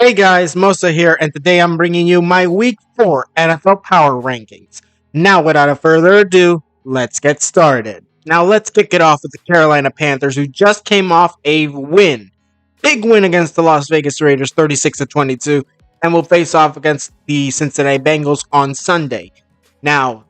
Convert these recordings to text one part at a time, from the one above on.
Hey guys, Mosa here, and today I'm bringing you my Week 4 NFL Power Rankings. Now, without further ado, let's get started. Now, let's kick it off with the Carolina Panthers, who just came off a win. Big win against the Las Vegas Raiders, 36-22, and will face off against the Cincinnati Bengals on Sunday. Now,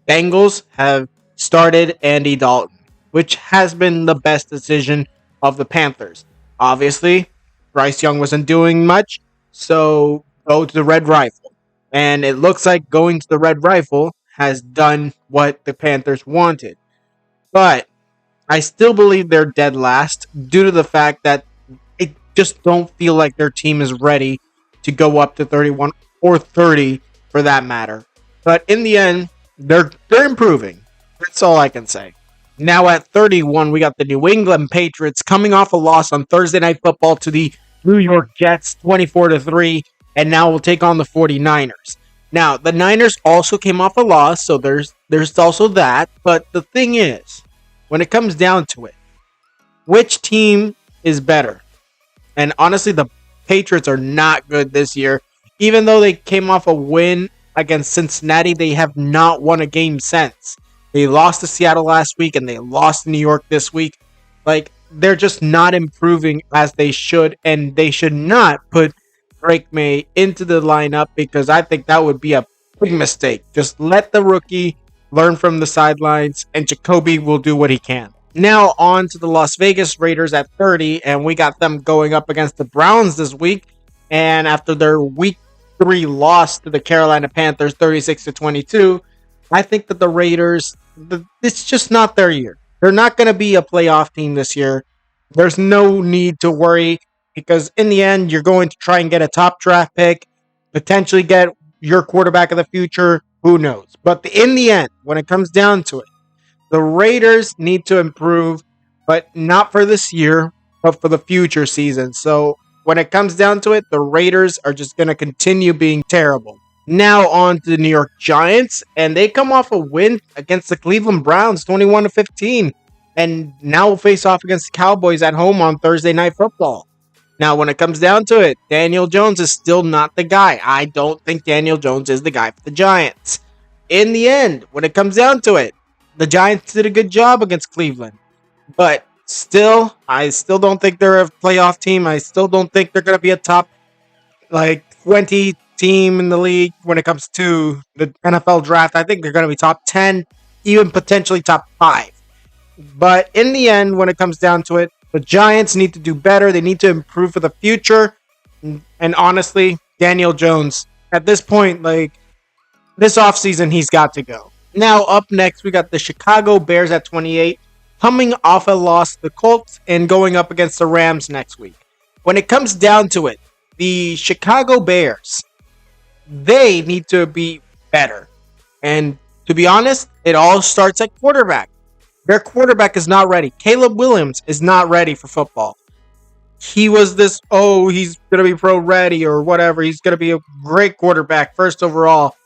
Bengals have started Andy Dalton, which has been the best decision of the Panthers. Obviously, Bryce Young wasn't doing much, so go to the Red Rifle. And it looks like going to the Red Rifle has done what the Panthers wanted. But I still believe they're dead last due to the fact that I just don't feel like their team is ready to go up to 31 or 30 for that matter. But in the end, they're improving. That's all I can say. Now at 31, we got the New England Patriots coming off a loss on Thursday Night Football to the New York Jets 24-3, and now we'll take on the 49ers. Now, the Niners also came off a loss, so there's also that, but the thing is, when it comes down to it, which team is better? And honestly, the Patriots are not good this year. Even though they came off a win against Cincinnati, they have not won a game since. They lost to Seattle last week and they lost to New York this week. They're just not improving as they should, and they should not put Drake May into the lineup because I think that would be a big mistake. Just let the rookie learn from the sidelines, and Jacoby will do what he can. Now on to the Las Vegas Raiders at 30, and we got them going up against the Browns this week. And after their Week 3 loss to the Carolina Panthers 36-22, I think that the Raiders, it's just not their year. They're not going to be a playoff team this year. There's no need to worry because in the end, you're going to try and get a top draft pick, potentially get your quarterback of the future. Who knows? But in the end, when it comes down to it, the Raiders need to improve, but not for this year, but for the future season. So when it comes down to it, the Raiders are just going to continue being terrible. Now on to the New York Giants, and they come off a win against the Cleveland Browns, 21-15, and now will face off against the Cowboys at home on Thursday Night Football. Now, when it comes down to it, Daniel Jones is still not the guy. I don't think Daniel Jones is the guy for the Giants. In the end, when it comes down to it, the Giants did a good job against Cleveland, but I still don't think they're a playoff team. I still don't think they're going to be a top 20 team in the league when it comes to the NFL draft. I think they're going to be top 10, even potentially top 5. But in the end, when it comes down to it, the Giants need to do better. They need to improve for the future. And honestly, Daniel Jones, at this point, this offseason, he's got to go. Now, up next, we got the Chicago Bears at 28, coming off a loss to the Colts and going up against the Rams next week. When it comes down to it, the Chicago Bears, they need to be better. And to be honest, it all starts at quarterback. Their quarterback is not ready. Caleb Williams is not ready for football. He was he's going to be pro ready or whatever. He's going to be a great quarterback, first overall.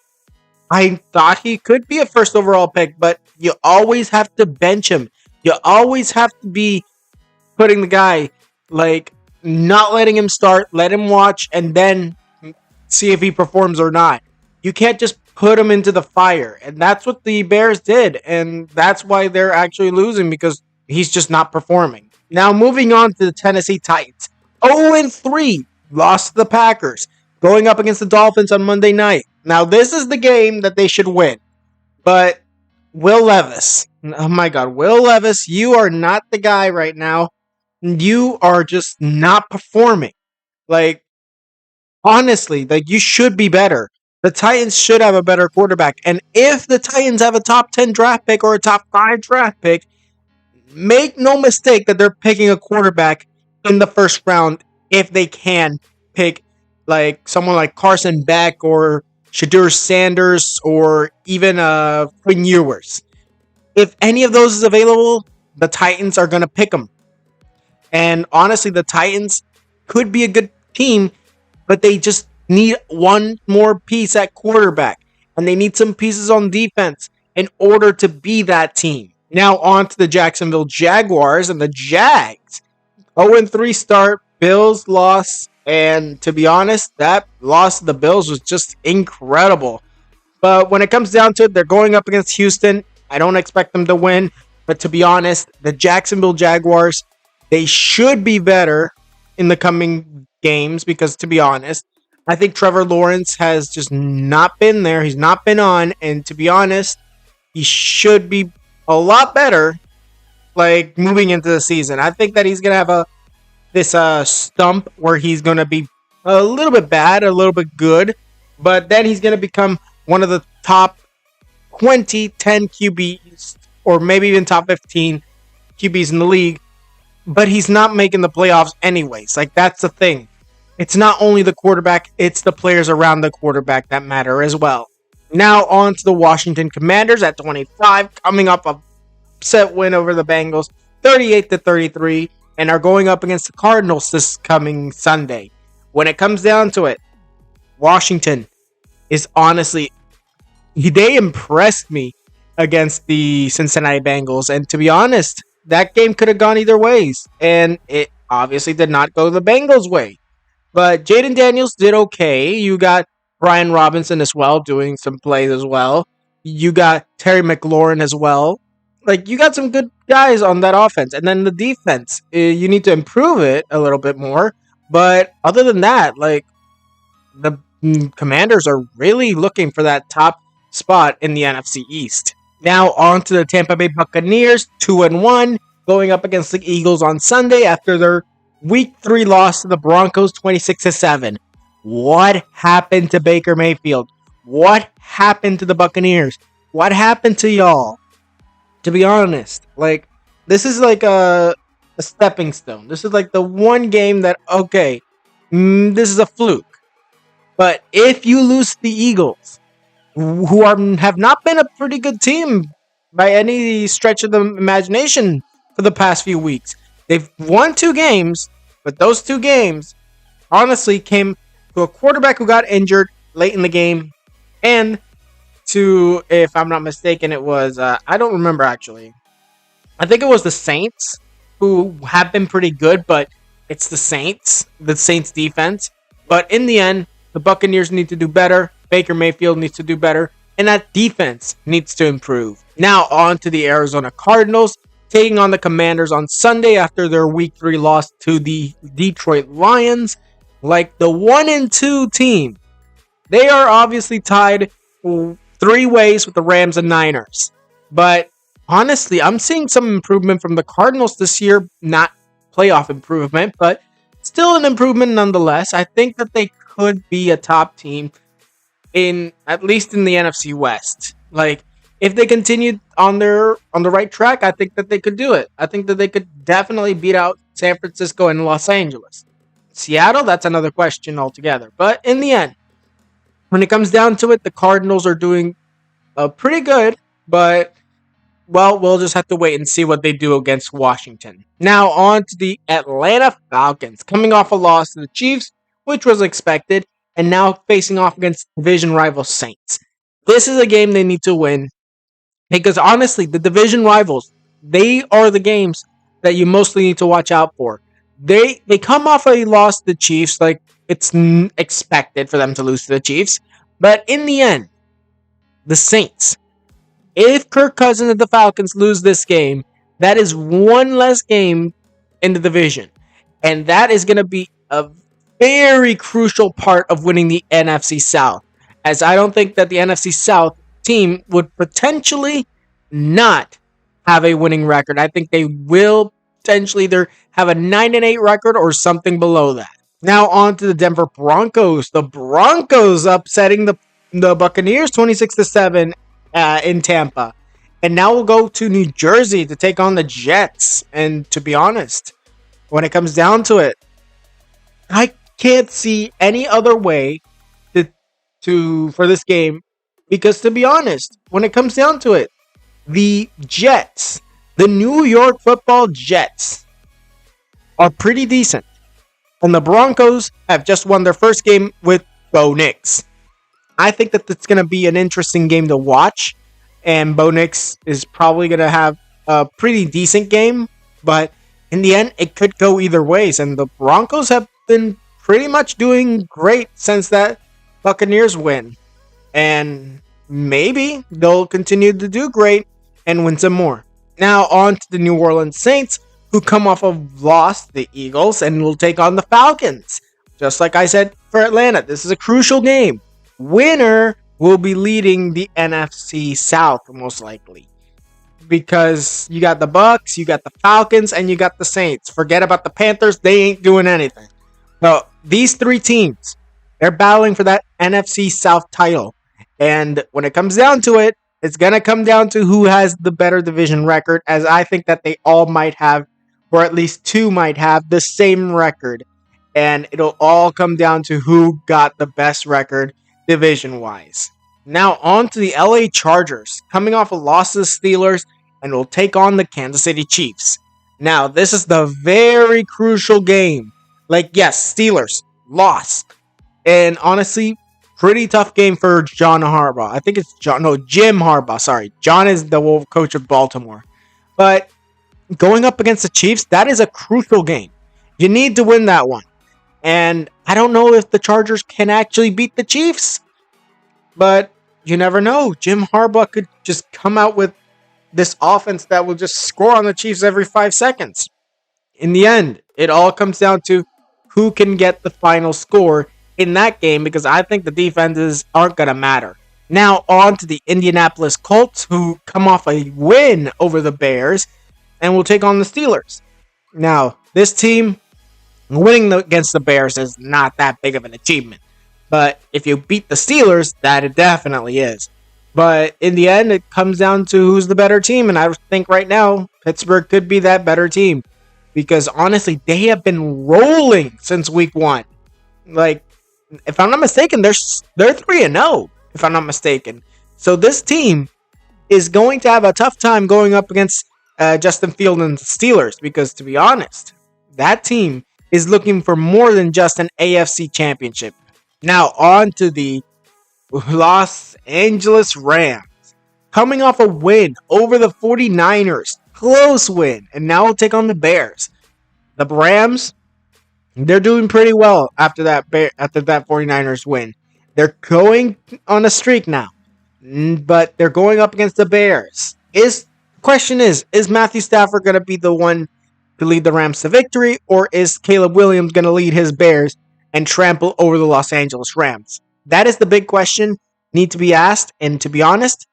I thought he could be a first overall pick, but you always have to bench him. You always have to be putting the guy, not letting him start, let him watch, and then see if he performs or not. You can't just put him into the fire. And that's what the Bears did. And that's why they're actually losing, because he's just not performing. Now, moving on to the Tennessee Titans. 0-3, lost to the Packers, going up against the Dolphins on Monday night. Now, this is the game that they should win. But Will Levis, oh my God, Will Levis, you are not the guy right now. You are just not performing. Honestly, you should be better. The Titans should have a better quarterback. And if the Titans have a top 10 draft pick or a top 5 draft pick, make no mistake that they're picking a quarterback in the first round if they can pick someone like Carson Beck or Shadur Sanders or even Quinn Ewers. If any of those is available, the Titans are going to pick them. And honestly, the Titans could be a good team, but they just need one more piece at quarterback. And they need some pieces on defense in order to be that team. Now on to the Jacksonville Jaguars and the Jags. 0-3 start. Bills loss And to be honest, that loss to the Bills was just incredible. But when it comes down to it, they're going up against Houston. I don't expect them to win. But to be honest, the Jacksonville Jaguars, they should be better in the coming games because, to be honest, I think Trevor Lawrence has just not been there. He's not been on. And to be honest, he should be a lot better like moving into the season. I think that he's going to have this stump where he's going to be a little bit bad, a little bit good, but then he's going to become one of the top 20, 10 QBs, or maybe even top 15 QBs in the league, but he's not making the playoffs anyways. Like, that's the thing. It's not only the quarterback, it's the players around the quarterback that matter as well. Now on to the Washington Commanders at 25, coming up a set win over the Bengals, 38-33, and are going up against the Cardinals this coming Sunday. When it comes down to it, Washington is honestly, they impressed me against the Cincinnati Bengals, and to be honest, that game could have gone either ways, and it obviously did not go the Bengals' way. But Jaden Daniels did okay. You got Brian Robinson as well doing some plays as well. You got Terry McLaurin as well. Like, you got some good guys on that offense. And then the defense, you need to improve it a little bit more. But other than that, like, the Commanders are really looking for that top spot in the NFC East. Now on to the Tampa Bay Buccaneers, 2-1, going up against the Eagles on Sunday after their Week 3 loss to the Broncos, 26-7. What happened to Baker Mayfield? What happened to the Buccaneers? What happened to y'all? To be honest, like, this is like a stepping stone. This is like the one game that, okay, this is a fluke. But if you lose to the Eagles, who have not been a pretty good team by any stretch of the imagination for the past few weeks, they've won 2 games, but those 2 games honestly came to a quarterback who got injured late in the game, and to, if I'm not mistaken, it was, I don't remember actually. I think it was the Saints, who have been pretty good, but it's the Saints defense. But in the end, the Buccaneers need to do better. Baker Mayfield needs to do better, and that defense needs to improve. Now on to the Arizona Cardinals, taking on the Commanders on Sunday after their Week 3 loss to the Detroit Lions. Like the 1-2 team, they are obviously tied 3 ways with the Rams and Niners. But honestly, I'm seeing some improvement from the Cardinals this year. Not playoff improvement, but still an improvement nonetheless. I think that they could be a top team in, at least in the NFC West. Like, if they continued on the right track, I think that they could do it. I think that they could definitely beat out San Francisco and Los Angeles. Seattle, that's another question altogether. But in the end, when it comes down to it, the Cardinals are doing pretty good, but, well, we'll just have to wait and see what they do against Washington. Now on to the Atlanta Falcons, coming off a loss to the Chiefs, which was expected, and now facing off against division rival Saints. This is a game they need to win, because honestly, the division rivals, they are the games that you mostly need to watch out for. They come off a loss to the Chiefs, like it's expected for them to lose to the Chiefs. But in the end, the Saints, if Kirk Cousins and the Falcons lose this game, that is one less game in the division. And that is going to be a very crucial part of winning the NFC South. As I don't think that the NFC South team would potentially not have a winning record. I think they will potentially either have a 9-8 record or something below that. Now on to the Denver Broncos. The Broncos upsetting the Buccaneers 26-7 in Tampa. And now we'll go to New Jersey to take on the Jets. And to be honest, when it comes down to it, I can't see any other way for this game, because to be honest, when it comes down to it, the Jets, the New York Football Jets, are pretty decent. And the Broncos have just won their first game with Bo Nix. I think that it's going to be an interesting game to watch. And Bo Nix is probably going to have a pretty decent game. But in the end, it could go either ways. And the Broncos have been pretty much doing great since that Buccaneers win. And maybe they'll continue to do great and win some more. Now on to the New Orleans Saints, who come off of loss the Eagles and will take on the Falcons. Just like I said for Atlanta, this is a crucial game. Winner will be leading the NFC South most likely. Because you got the Bucks, you got the Falcons, and you got the Saints. Forget about the Panthers, they ain't doing anything. So these three teams, they're battling for that NFC South title. And when it comes down to it, it's going to come down to who has the better division record, as I think that they all might have, or at least two might have, the same record. And it'll all come down to who got the best record division-wise. Now on to the LA Chargers, coming off a loss to the Steelers, and will take on the Kansas City Chiefs. Now, this is the very crucial game. Like, yes, Steelers, lost. And honestly, pretty tough game for John Harbaugh. I think it's Jim Harbaugh, sorry. John is the coach of Baltimore. But going up against the Chiefs, that is a crucial game. You need to win that one. And I don't know if the Chargers can actually beat the Chiefs. But you never know. Jim Harbaugh could just come out with this offense that will just score on the Chiefs every 5 seconds. In the end, it all comes down to who can get the final score in that game, because I think the defenses aren't going to matter. Now on to the Indianapolis Colts, who come off a win over the Bears and will take on the Steelers. Now, this team winning against the Bears is not that big of an achievement. But if you beat the Steelers, that it definitely is. But in the end, it comes down to who's the better team. And I think right now, Pittsburgh could be that better team. Because honestly, they have been rolling since week 1. Like, if I'm not mistaken, they're 3-0, if I'm not mistaken. So this team is going to have a tough time going up against Justin Fields and the Steelers. Because to be honest, that team is looking for more than just an AFC championship. Now on to the Los Angeles Rams, coming off a win over the 49ers. Close win. And now we'll take on the Bears. The Rams, they're doing pretty well after that 49ers win. They're going on a streak now. But they're going up against the Bears. Question is Matthew Stafford going to be the one to lead the Rams to victory? Or is Caleb Williams going to lead his Bears and trample over the Los Angeles Rams? That is the big question need to be asked. And to be honest,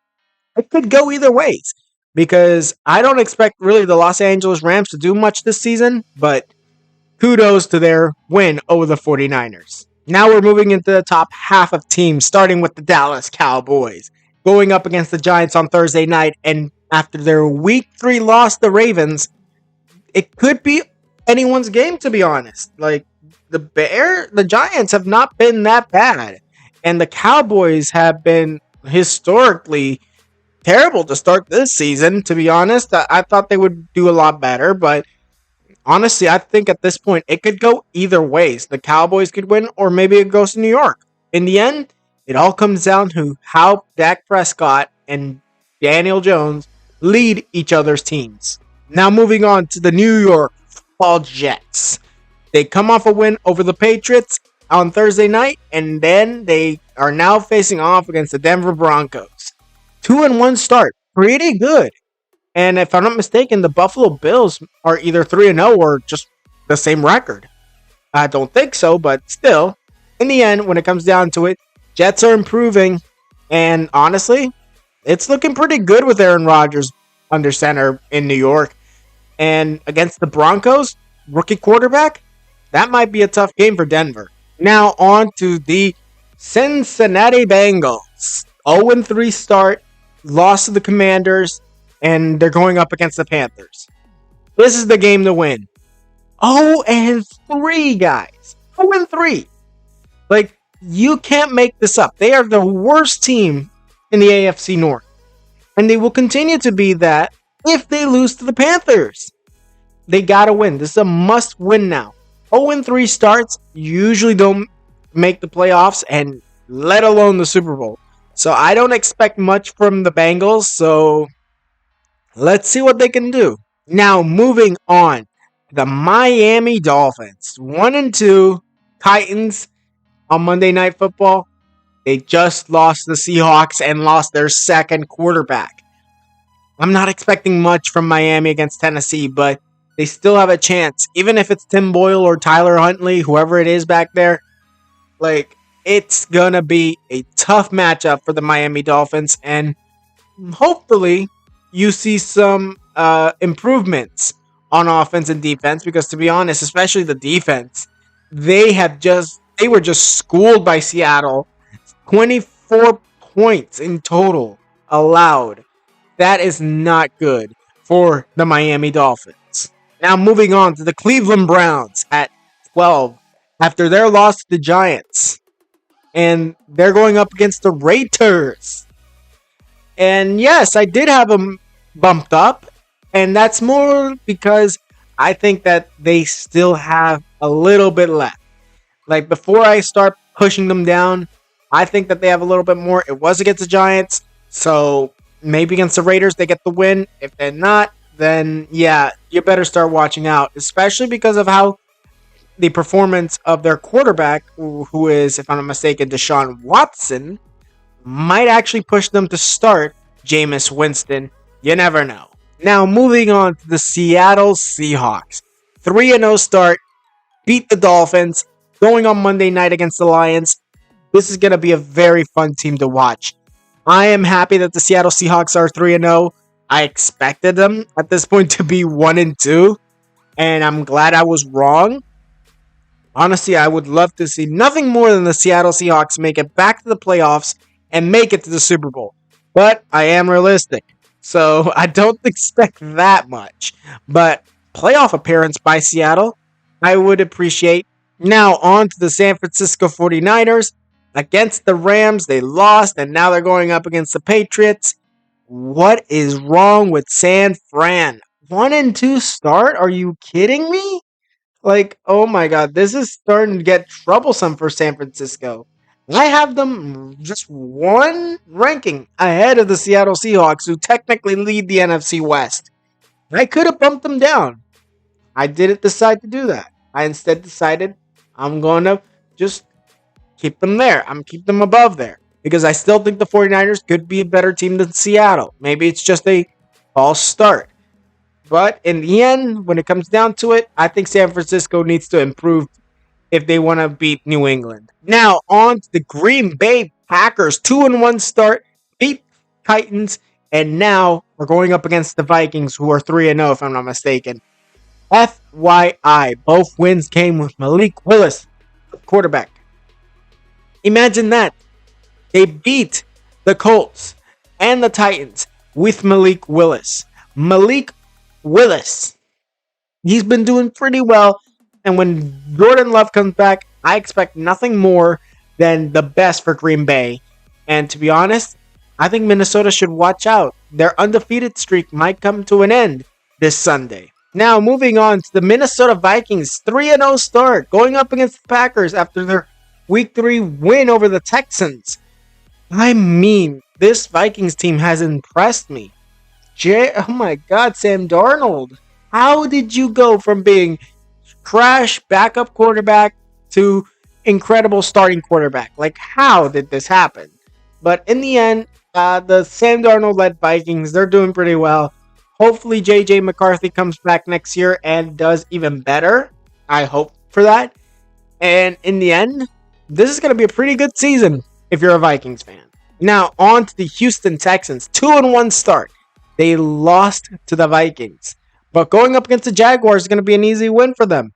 it could go either ways. Because I don't expect really the Los Angeles Rams to do much this season. But kudos to their win over the 49ers. Now we're moving into the top half of teams, starting with the Dallas Cowboys. Going up against the Giants on Thursday night. And after their week 3 loss to the Ravens, it could be anyone's game, to be honest. Like, the Giants have not been that bad. And the Cowboys have been historically terrible to start this season, to be honest. I thought they would do a lot better, but honestly, I think at this point, it could go either ways. The Cowboys could win, or maybe it goes to New York. In the end, it all comes down to how Dak Prescott and Daniel Jones lead each other's teams. Now moving on to the New York Football Jets. They come off a win over the Patriots on Thursday night, and then they are now facing off against the Denver Broncos. 2-1 start. Pretty good. And if I'm not mistaken, the Buffalo Bills are either 3-0 or just the same record. I don't think so, but still, in the end, when it comes down to it, Jets are improving. And honestly, it's looking pretty good with Aaron Rodgers under center in New York. And against the Broncos, rookie quarterback, that might be a tough game for Denver. Now on to the Cincinnati Bengals. 0-3 start, lost to the Commanders, and they're going up against the Panthers. This is the game to win. 0-3, guys. 0-3. Like, you can't make this up. They are the worst team in the AFC North. And they will continue to be that if they lose to the Panthers. They gotta win. This is a must win now. 0-3 starts usually don't make the playoffs, and let alone the Super Bowl. So I don't expect much from the Bengals, so let's see what they can do. Now moving on. The Miami Dolphins. 1-2, Titans on Monday Night Football, they just lost the Seahawks and lost their second quarterback. I'm not expecting much from Miami against Tennessee, but they still have a chance. Even if it's Tim Boyle or Tyler Huntley, whoever it is back there, like, it's gonna be a tough matchup for the Miami Dolphins, and hopefully you see some improvements on offense and defense, because to be honest, especially the defense, they were just schooled by Seattle. 24 points in total allowed. That is not good for the Miami Dolphins. Now moving on to the Cleveland Browns at 12 after their loss to the Giants. And they're going up against the Raiders. And yes, I did have them bumped up. And that's more because I think that they still have a little bit left. Like, before I start pushing them down, I think that they have a little bit more. It was against the Giants. So maybe against the Raiders they get the win. If they're not, then yeah, you better start watching out. Especially because of how the performance of their quarterback, who is, if I'm not mistaken, Deshaun Watson, might actually push them to start Jameis Winston. You never know. Now, moving on to the Seattle Seahawks. 3-0 start, beat the Dolphins, going on Monday night against the Lions. This is going to be a very fun team to watch. I am happy that the Seattle Seahawks are 3-0. I expected them at this point to be 1-2, and I'm glad I was wrong. Honestly, I would love to see nothing more than the Seattle Seahawks make it back to the playoffs and make it to the Super Bowl. But I am realistic, so I don't expect that much. But playoff appearance by Seattle, I would appreciate. Now on to the San Francisco 49ers. Against the Rams, they lost, and now they're going up against the Patriots. What is wrong with San Fran? 1-2 start? Are you kidding me? Like, oh my god, this is starting to get troublesome for San Francisco. I have them just one ranking ahead of the Seattle Seahawks, who technically lead the NFC West. I could have bumped them down. I didn't decide to do that. I instead decided I'm going to just keep them there. I'm keep them above there. Because I still think the 49ers could be a better team than Seattle. Maybe it's just a false start. But in the end, when it comes down to it, I think San Francisco needs to improve if they want to beat New England. Now, on to the Green Bay Packers. 2-1 start, beat Titans, and now we're going up against the Vikings, who are 3-0, if I'm not mistaken. FYI, both wins came with Malik Willis, quarterback. Imagine that. They beat the Colts and the Titans with Malik Willis. Malik Willis. He's been doing pretty well. And when Jordan Love comes back, I expect nothing more than the best for Green Bay. And to be honest, I think Minnesota should watch out. Their undefeated streak might come to an end this Sunday. Now, moving on to the Minnesota Vikings. 3-0 start, going up against the Packers after their Week 3 win over the Texans. I mean, this Vikings team has impressed me. Oh my god, Sam Darnold. How did you go from being trash backup quarterback to incredible starting quarterback? Like, how did this happen? But in the end, the Sam Darnold-led Vikings, they're doing pretty well. Hopefully, J.J. McCarthy comes back next year and does even better. I hope for that. And in the end, this is going to be a pretty good season if you're a Vikings fan. Now, on to the Houston Texans. 2-1 start. They lost to the Vikings. But going up against the Jaguars is going to be an easy win for them.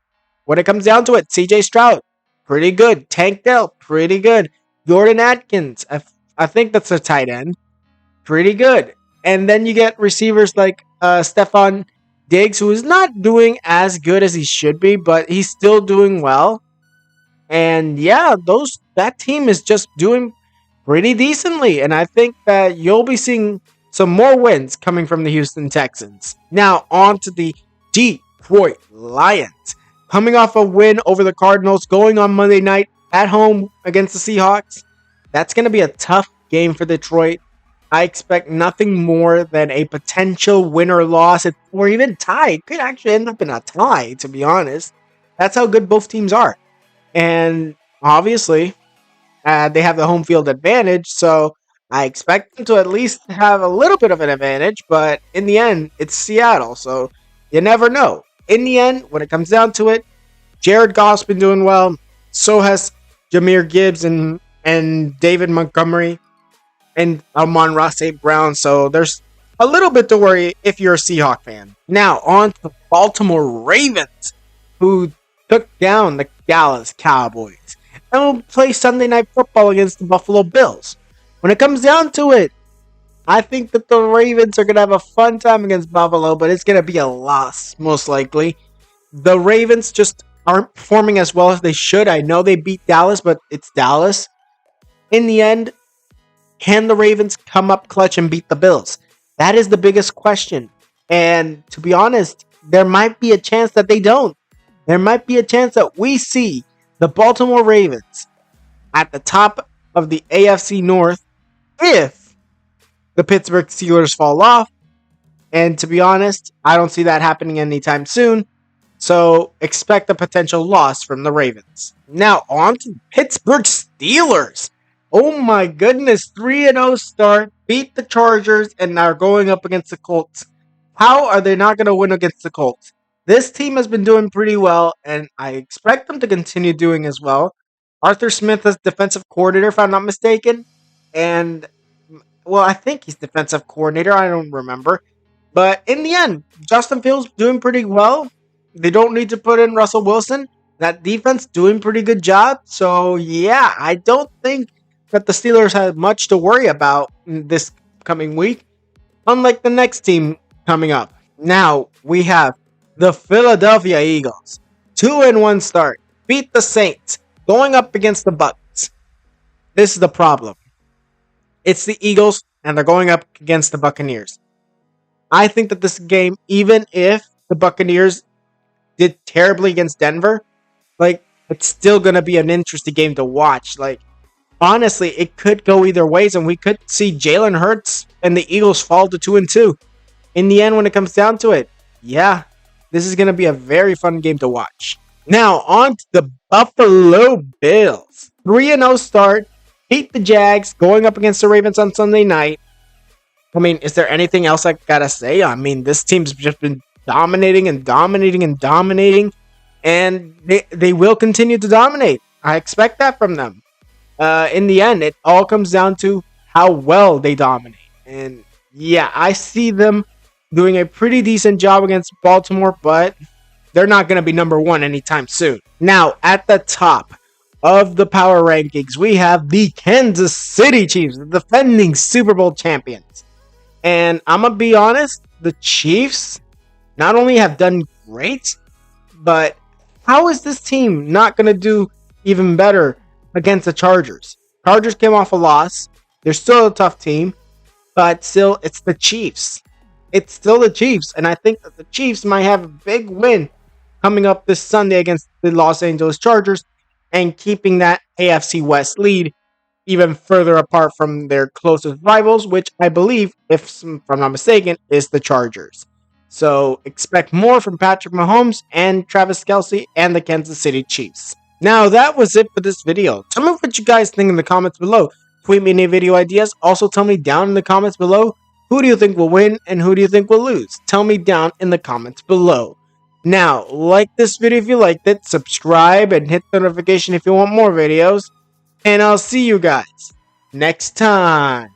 When it comes down to it, C.J. Stroud, pretty good. Tank Dell, pretty good. Jordan Atkins, I think that's a tight end. Pretty good. And then you get receivers like Stephon Diggs, who is not doing as good as he should be, but he's still doing well. And yeah, that team is just doing pretty decently. And I think that you'll be seeing some more wins coming from the Houston Texans. Now, on to the Detroit Lions. Coming off a win over the Cardinals, going on Monday night at home against the Seahawks. That's going to be a tough game for Detroit. I expect nothing more than a potential win or loss, or even tie. It could actually end up in a tie, to be honest. That's how good both teams are. And obviously, they have the home field advantage, so I expect them to at least have a little bit of an advantage. But in the end, it's Seattle, so you never know. In the end, when it comes down to it, Jared Goff's been doing well. So has Jahmyr Gibbs and David Montgomery and Amon-Ra St. Brown. So there's a little bit to worry if you're a Seahawk fan. Now, on to the Baltimore Ravens, who took down the Dallas Cowboys and will play Sunday Night Football against the Buffalo Bills. When it comes down to it, I think that the Ravens are going to have a fun time against Buffalo, but it's going to be a loss, most likely. The Ravens just aren't performing as well as they should. I know they beat Dallas, but it's Dallas. In the end, can the Ravens come up clutch and beat the Bills? That is the biggest question. And to be honest, there might be a chance that they don't. There might be a chance that we see the Baltimore Ravens at the top of the AFC North if the Pittsburgh Steelers fall off. And to be honest, I don't see that happening anytime soon. So expect a potential loss from the Ravens. Now on to Pittsburgh Steelers. Oh my goodness, 3-0 start, beat the Chargers, and are going up against the Colts. How are they not going to win against the Colts? This team has been doing pretty well, and I expect them to continue doing as well. Arthur Smith is defensive coordinator, if I'm not mistaken. And, well, I think he's defensive coordinator. I don't remember. But in the end, Justin Fields doing pretty well. They don't need to put in Russell Wilson. That defense doing pretty good job. So, yeah, I don't think that the Steelers have much to worry about this coming week, unlike the next team coming up. Now, we have the Philadelphia Eagles. 2-1 start. Beat the Saints. Going up against the Bucs. This is the problem. It's the Eagles, and they're going up against the Buccaneers. I think that this game, even if the Buccaneers did terribly against Denver, it's still going to be an interesting game to watch. Honestly, it could go either ways, and we could see Jalen Hurts and the Eagles fall to 2-2. In the end, when it comes down to it, yeah, this is going to be a very fun game to watch. Now, on to the Buffalo Bills. 3-0 start, beat the Jags, going up against the Ravens on Sunday night. I mean, is there anything else I gotta say? I mean, this team's just been dominating, and they will continue to dominate. I expect that from them. In the end, it all comes down to how well they dominate. And yeah, I see them doing a pretty decent job against Baltimore, but they're not going to be number one anytime soon. Now, at the top of the power rankings, we have the Kansas City Chiefs, the defending Super Bowl champions. And I'm going to be honest, the Chiefs not only have done great, but how is this team not going to do even better against the Chargers? Chargers came off a loss. They're still a tough team, but still, it's the Chiefs. It's still the Chiefs, and I think that the Chiefs might have a big win coming up this Sunday against the Los Angeles Chargers and keeping that AFC West lead even further apart from their closest rivals, which I believe, if I'm not mistaken, is the Chargers. So expect more from Patrick Mahomes and Travis Kelce and the Kansas City Chiefs. Now, that was it for this video. Tell me what you guys think in the comments below. Tweet me any video ideas. Also, tell me down in the comments below, who do you think will win and who do you think will lose? Tell me down in the comments below. Now, like this video if you liked it, subscribe, and hit the notification if you want more videos. And I'll see you guys next time.